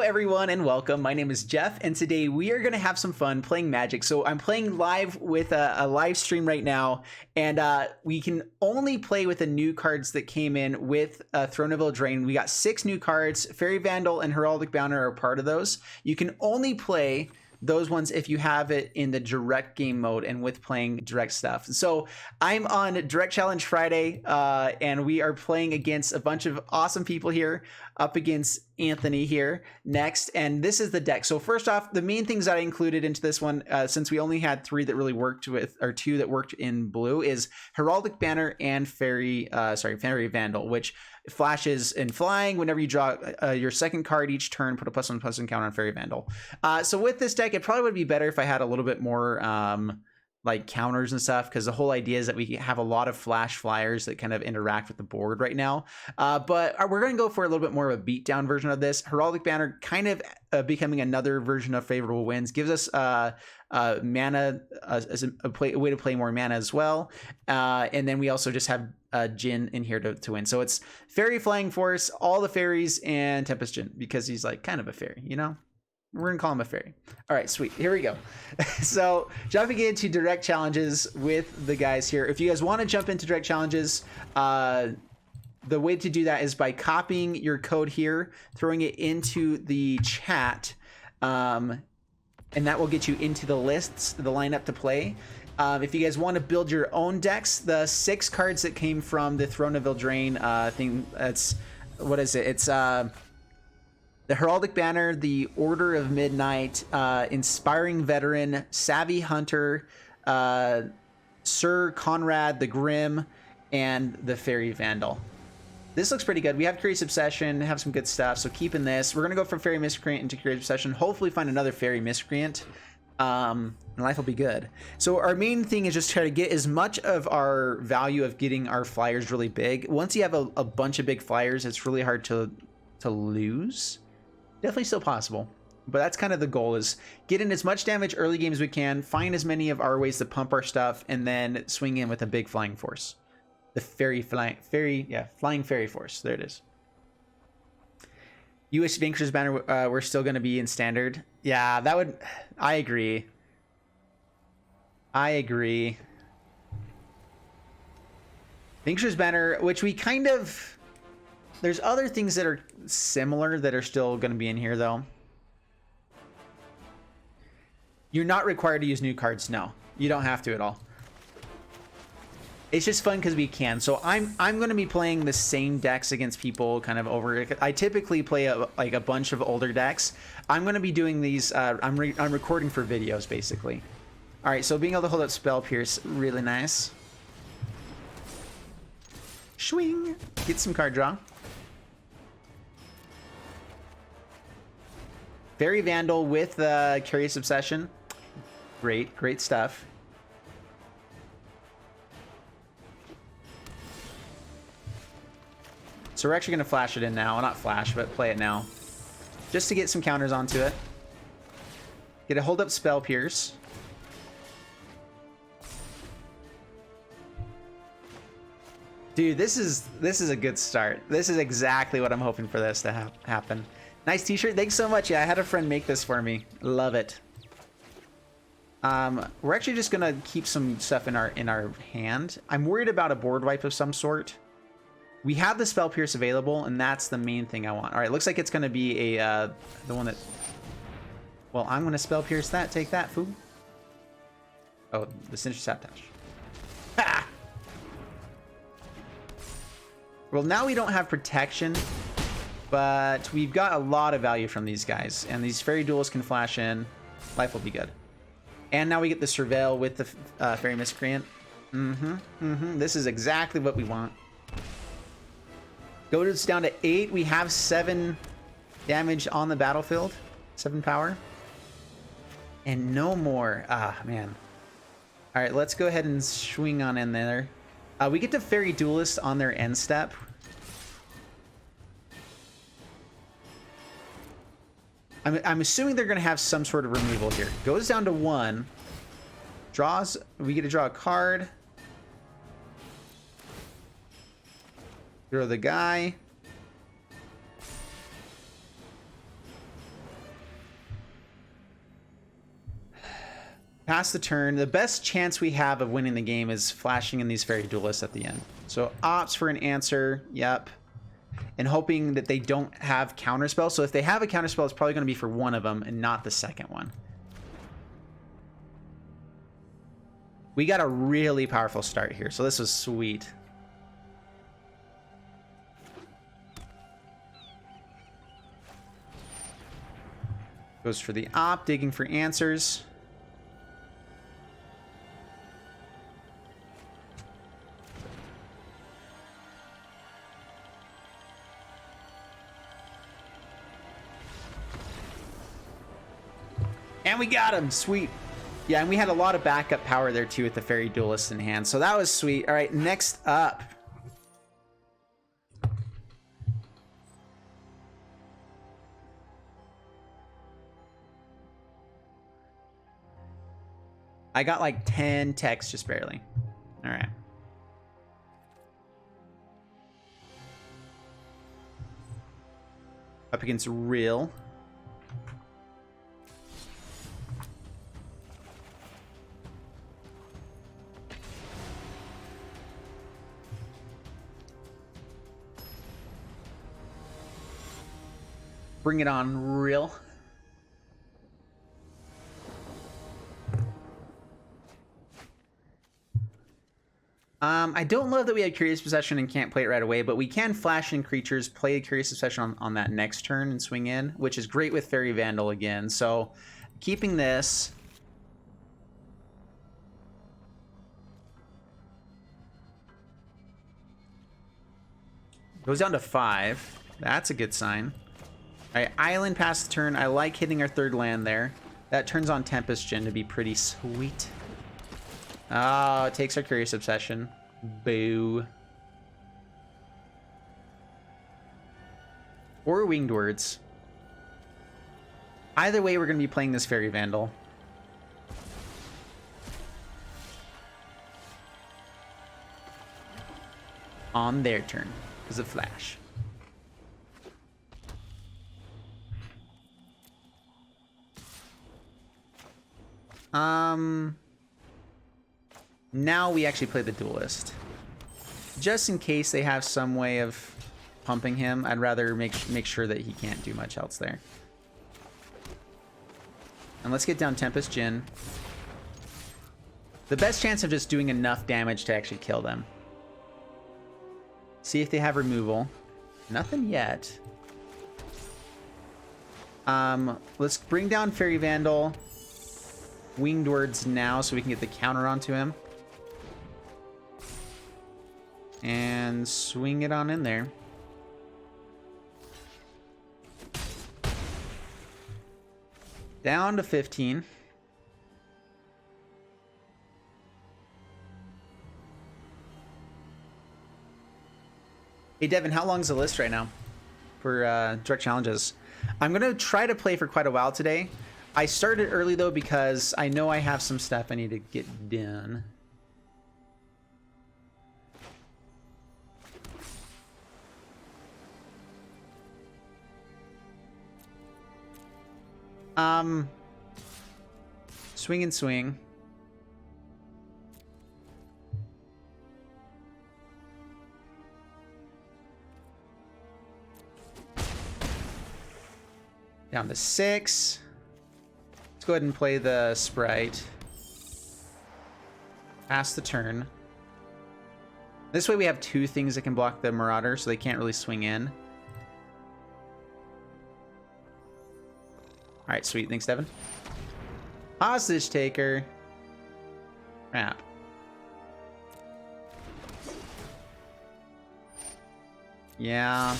everyone and welcome. My name is Jeff and today we are going to have some fun playing Magic. So I'm playing live with a live stream right now, and we can only play with the new cards that came in with Throne of Eldraine. We got 6 new cards. Faerie, Vandal, and Heraldic Banner are part of those. You can only play those ones if you have it in the direct game mode and with playing direct stuff. So I'm on Direct Challenge Friday, and we are playing against a bunch of awesome people here, up against Anthony here next. And this is the deck. So first off, the main things that I included into this one, since we only had 3 that really worked with, or 2 that worked in blue, is Heraldic Banner and Faerie Vandal, which flashes in flying. Whenever you draw your second card each turn, put a +1/+1 counter on Faerie Vandal. So with this deck, it probably would be better if I had a little bit more like counters and stuff, because the whole idea is that we have a lot of flash flyers that kind of interact with the board right now. But we're going to go for a little bit more of a beatdown version of this. Heraldic Banner kind of becoming another version of Favorable Winds, gives us mana as a way to play more mana as well. And then we also just have Jin in here to win. So it's Fairy, Flying Force, all the fairies, and Tempest Jin, because he's like kind of a fairy, you know? We're gonna call him a fairy. All right, sweet. Here we go. So jumping into direct challenges with the guys here. If you guys want to jump into direct challenges, the way to do that is by copying your code here, throwing it into the chat, and that will get you into the lists, the lineup to play. If you guys want to build your own decks, the 6 cards that came from the Throne of Eldraine thing, that's, what is it? It's the Heraldic Banner, the Order of Midnight, Inspiring Veteran, Savvy Hunter, Sir Conrad the Grim, and the Faerie Vandal. This looks pretty good. We have Curious Obsession, have some good stuff, so keeping this. We're going to go from Fairy Miscreant into Curious Obsession, hopefully find another Fairy Miscreant, and life will be good. So our main thing is just try to get as much of our value of getting our flyers really big. Once you have a bunch of big flyers, it's really hard to lose. Definitely still possible, but that's kind of the goal, is get in as much damage early game as we can, find as many of our ways to pump our stuff, and then swing in with a big flying force. The flying fairy force. There it is. US Vanquisher's Banner, we're still going to be in standard. Yeah, that would, I agree. Vanquisher's Banner, which we kind of, there's other things that are similar that are still going to be in here, though. You're not required to use new cards. No, you don't have to at all. It's just fun because we can. So I'm going to be playing the same decks against people kind of over. I typically play like a bunch of older decks. I'm going to be doing these. I'm recording for videos basically. All right. So being able to hold up Spell Pierce, really nice. Swing. Get some card draw. Faerie Vandal with Curious Obsession. Great stuff. So we're actually going to flash it in now. Well, not flash, but play it now. Just to get some counters onto it. Get a hold up Spell Pierce. Dude, this is a good start. This is exactly what I'm hoping for this to happen. Nice t-shirt. Thanks so much. Yeah, I had a friend make this for me. Love it. We're actually just gonna keep some stuff in our hand. I'm worried about a board wipe of some sort. We have the Spell Pierce available, and that's the main thing I want. All right, looks like it's gonna be a the one that. Well, I'm gonna Spell Pierce that. Take that, fool. Oh, the Sinister Sabotage. Ha! Well, now we don't have protection, but we've got a lot of value from these guys, and these Fairy Duelists can flash in. Life will be good. And now we get the Surveil with the Fairy Miscreant. This is exactly what we want. Goes down to 8. We have 7 damage on the battlefield. 7 power. And no more. Ah, man. All right, let's go ahead and swing on in there. We get to Fairy Duelist on their end step. I'm assuming they're going to have some sort of removal here. Goes down to 1. Draws. We get to draw a card. Throw the guy. Pass the turn. The best chance we have of winning the game is flashing in these Faerie Duelists at the end. So opts for an answer. Yep. And hoping that they don't have counterspell. So if they have a counterspell, it's probably going to be for one of them and not the second one. We got a really powerful start here, so this was sweet. Goes for the op, digging for answers. And we got him, sweet. Yeah, and we had a lot of backup power there too with the Faerie Duelist in hand, so that was sweet. All right, next up. I got like 10 texts, just barely. All right. Up against Real. Bring it on, Real. I don't love that we have Curious Possession and can't play it right away, but we can flash in creatures, play a Curious Possession on that next turn and swing in, which is great with Faerie Vandal again. So keeping this. Goes down to 5. That's a good sign. All right, Island past the turn. I like hitting our third land there. That turns on Tempest Djinn to be pretty sweet. Oh, it takes our Curious Obsession. Boo. Or Winged Words. Either way, we're going to be playing this Faerie Vandal. On their turn, because of Flash. Now we actually play the Duelist. Just in case they have some way of pumping him, I'd rather make sure that he can't do much else there. And let's get down Tempest Djinn. The best chance of just doing enough damage to actually kill them. See if they have removal. Nothing yet. Let's bring down Faerie Vandal. Winged Words now so we can get the counter onto him. And swing it on in there. Down to 15. Hey Devin, how long is the list right now for direct challenges? I'm gonna try to play for quite a while today. I started early though because I know I have some stuff I need to get done. Swing and swing. Down to 6. Let's go ahead and play the Sprite. Pass the turn. This way we have 2 things that can block the Marauder, so they can't really swing in. Alright, sweet. Thanks, Devin. Hostage Taker. Crap. Yeah.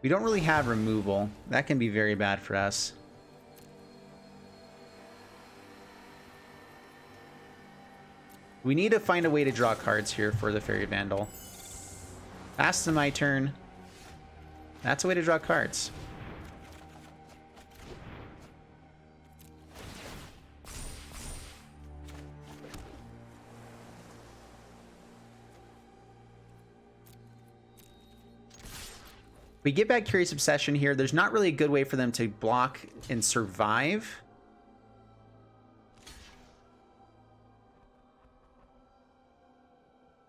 We don't really have removal. That can be very bad for us. We need to find a way to draw cards here for the Faerie Vandal. Pass to my turn. That's a way to draw cards. We get back Curious Obsession here. There's not really a good way for them to block and survive.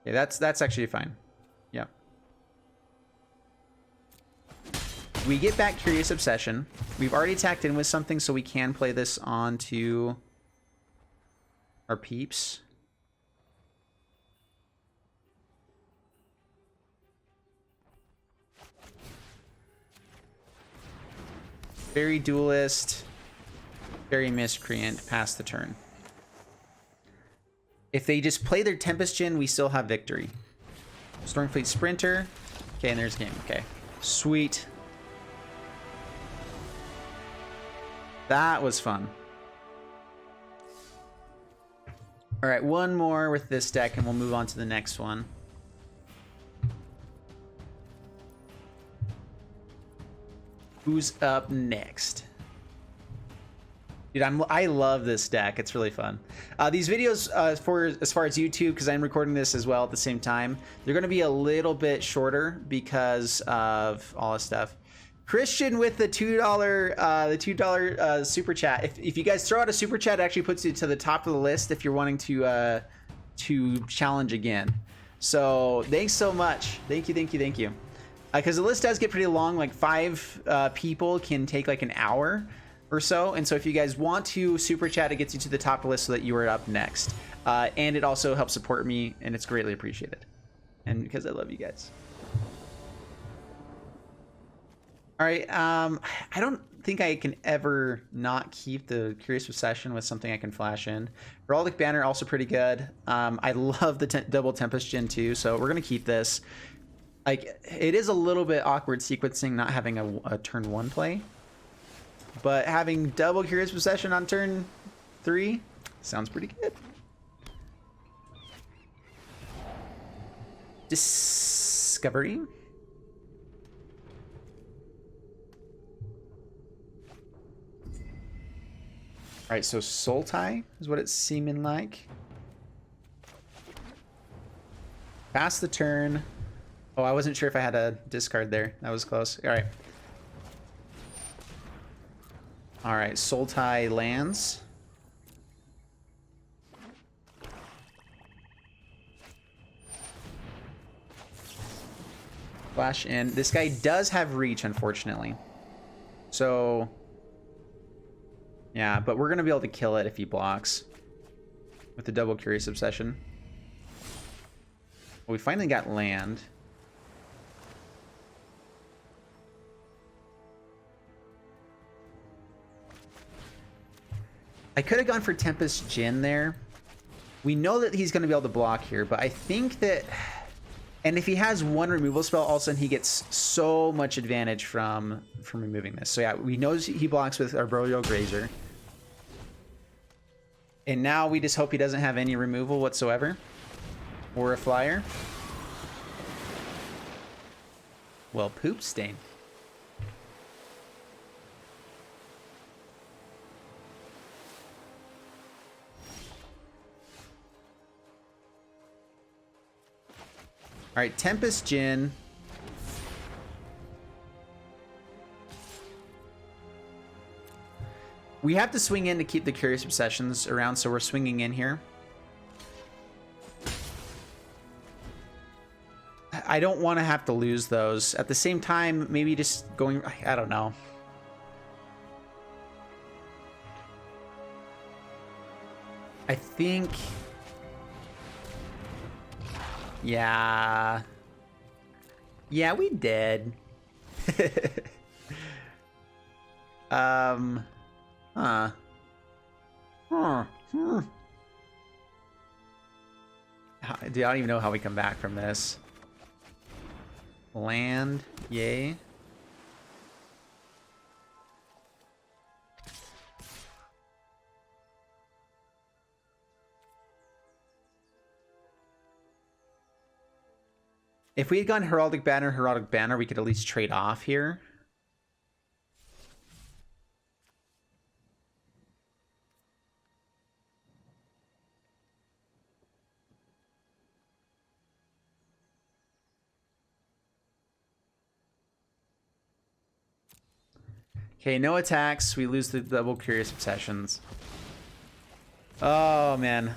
Okay, that's actually fine. Yeah. We get back Curious Obsession. We've already tacked in with something, so we can play this onto our peeps. Faerie Duelist, Faerie Miscreant, pass the turn. If they just play their Tempest Djinn, we still have victory. Stormfleet Sprinter. Okay, and there's game. Okay, sweet. That was fun. All right, one more with this deck, and we'll move on to the next one. Who's up next? Dude, I love this deck. It's really fun. These videos, as far as YouTube, because I'm recording this as well at the same time, they're going to be a little bit shorter because of all this stuff. Christian with the $2 super chat. If you guys throw out a super chat, it actually puts you to the top of the list if you're wanting to challenge again. So thanks so much. Thank you. Because the list does get pretty long. Like 5 people can take like an hour or so, and so if you guys want to super chat, it gets you to the top of the list so that you are up next, and it also helps support me, and it's greatly appreciated, and because I love you guys. All right, I don't think I can ever not keep the Curious Obsession with something I can flash in. Heraldic Banner also pretty good. I love the double Tempest Djinn too, so we're gonna keep this. Like, it is a little bit awkward sequencing not having a turn 1 play, but having double Curious Possession on turn 3 sounds pretty good. Discovery. All right, so Sultai is what it's seeming like. Pass the turn. Oh, I wasn't sure if I had a discard there. That was close. All right. All right, Sultai lands. Flash in. This guy does have reach, unfortunately. So, yeah, but we're going to be able to kill it if he blocks with the double Curious Obsession. Well, we finally got land. I could have gone for Tempest Djinn there. We know that he's going to be able to block here, but I think that... And if he has one removal spell, all of a sudden he gets so much advantage from removing this. So yeah, we know he blocks with Arboreal Grazer. And now we just hope he doesn't have any removal whatsoever. Or a flyer. Well, poop stain. All right, Tempest Djinn. We have to swing in to keep the Curious Obsessions around, so we're swinging in here. I don't want to have to lose those. At the same time, maybe just going... I don't know. I think... Yeah. Yeah, we did. Huh. Huh. Dude, I don't even know how we come back from this. Land, yay. If we had gone Heraldic Banner, we could at least trade off here. Okay, no attacks. We lose the double Curious Obsessions. Oh, man.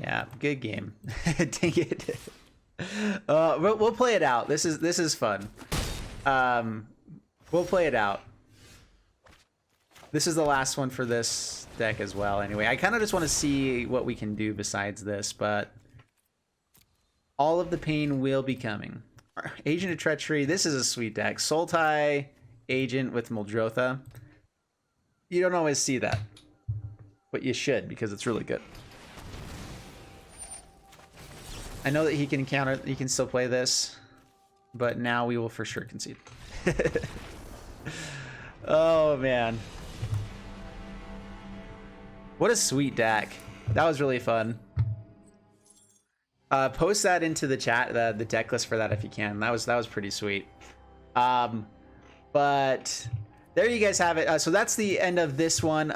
Yeah, good game. Dang it. We'll play it out. This is fun. We'll play it out. This is the last one for this deck as well. Anyway, I kind of just want to see what we can do besides this, but all of the pain will be coming. Agent of Treachery. This is a sweet deck. Sultai Agent with Muldrotha. You don't always see that, but you should because it's really good. I know that he can counter. He can still play this, but now we will for sure concede. Oh man, what a sweet deck! That was really fun. Post that into the chat, the deck list for that if you can. That was pretty sweet. But there you guys have it. So that's the end of this one.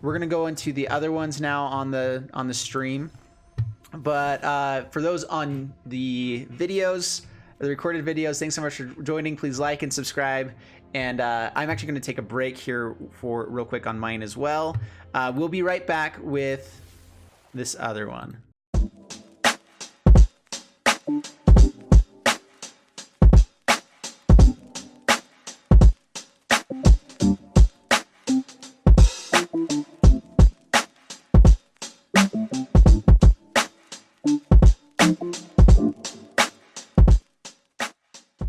We're gonna go into the other ones now on the stream. But for those on the videos, the recorded videos, thanks so much for joining. Please like and subscribe. And I'm actually going to take a break here for real quick on mine as well. We'll be right back with this other one.